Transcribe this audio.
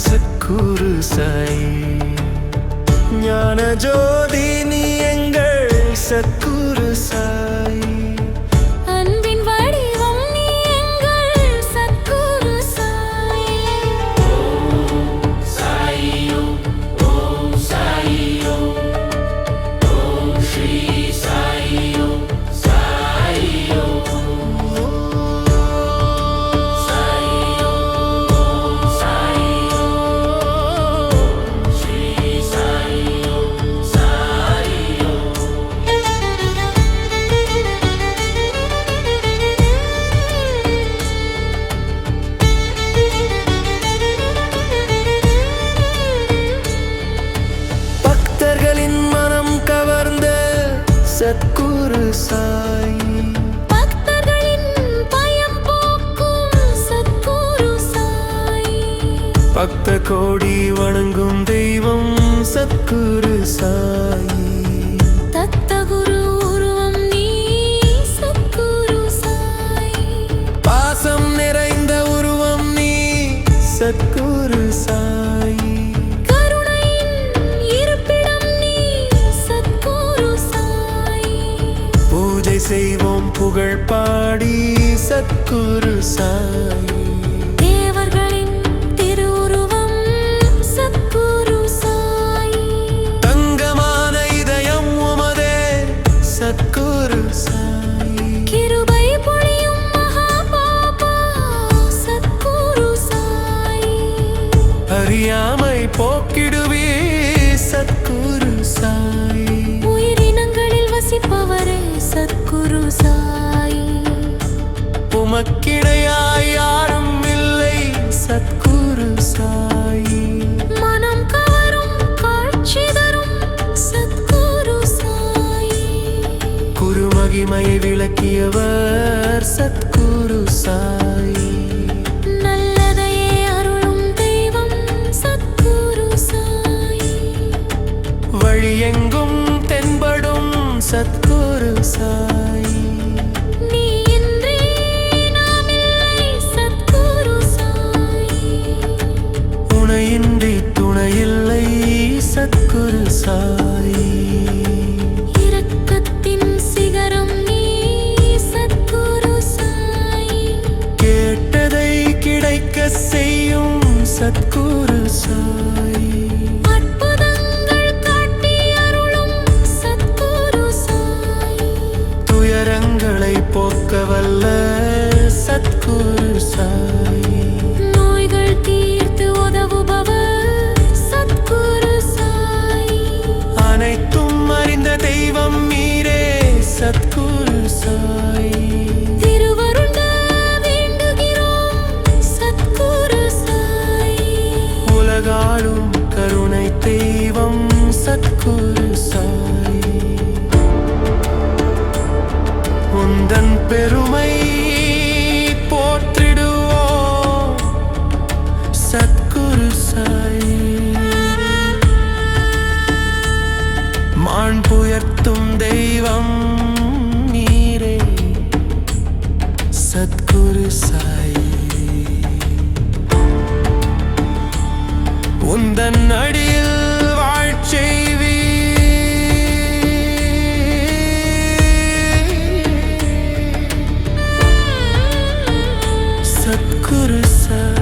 சத்குரு சாயி ஞான ஜோதி நீ எங்கள் சத்குரு சாயி அன்பின் வடிவம் நீ எங்கள் சத்குரு சாயி ஓம் சாயி ஓம் சாயி ஓம் ஸ்ரீ சாயி சாயி சத்குரு சாயி பக்தர்களின் பயம் போக்கும் சத்குரு சாயி பக்த கோடி வணங்கும் தெய்வம் சத்குரு சாயி தத்தகுரு உருவம் நீ சத்குரு சாயி பாசம் நிறைந்த உருவம் நீ சத்குரு சாயி செய்வோம் புகழ் பாடி சத்குரு சாயி தேவர்களின் திருவுருவம் சத்குரு சாயி தங்கமான இதயம் உமதே சத்குரு சாயி கிருபை பொழியும் மகாபாபா சத்குரு சாயி அறியாமை போக்கிடுவே சத்குரு சாயி உயிரினங்களில் வசிப்பவரே சத்குரு சாயி உமக்கிடையாய் யாரும் இல்லை சத்குரு சாயி மனம் கவரும் காட்சி தரும் சத்குரு சாயி குருமகிமை விளக்கியவர் சத்குரு சாயி நல்லதையே அருளும் தெய்வம் சத்குரு சாயி வழியெங்கும் தென்படும் சத்குரு சாயி நீ இன்றி நாமில்லை சத்குரு சாயி உனையின்றி துணையில்லை சத்குரு சாயி இரக்கத்தின் சிகரம் நீ சத்குரு சாயி கேட்டதை கிடைக்க செய்யும் சத்குரு சாயி அற்புதங்கள் காட்டி அருளும் சத்குரு சாயி துயரங்களை போக்க வல்ல சத்குரு சாயி நோய்கள் தீர்த்து உதவுபவர் சத்குரு சாயி அனைத்தும் அறிந்த தெய்வம் நீரே சத்குரு சாயி திருவருண்ட வேண்டுகிறோம் சத்குரு சாயி உலகாளும் கருணை தெய்வம் சத்குரு சாயி உந்தன் பெருமை போற்றிடுவோம் சத்குரு சாயி மான் புயர்த்தும் தெய்வம் நீரே சத்குரு சாயி உந்தன் அடியில் வாழ்ச்செய்வி சத்குரு சாய்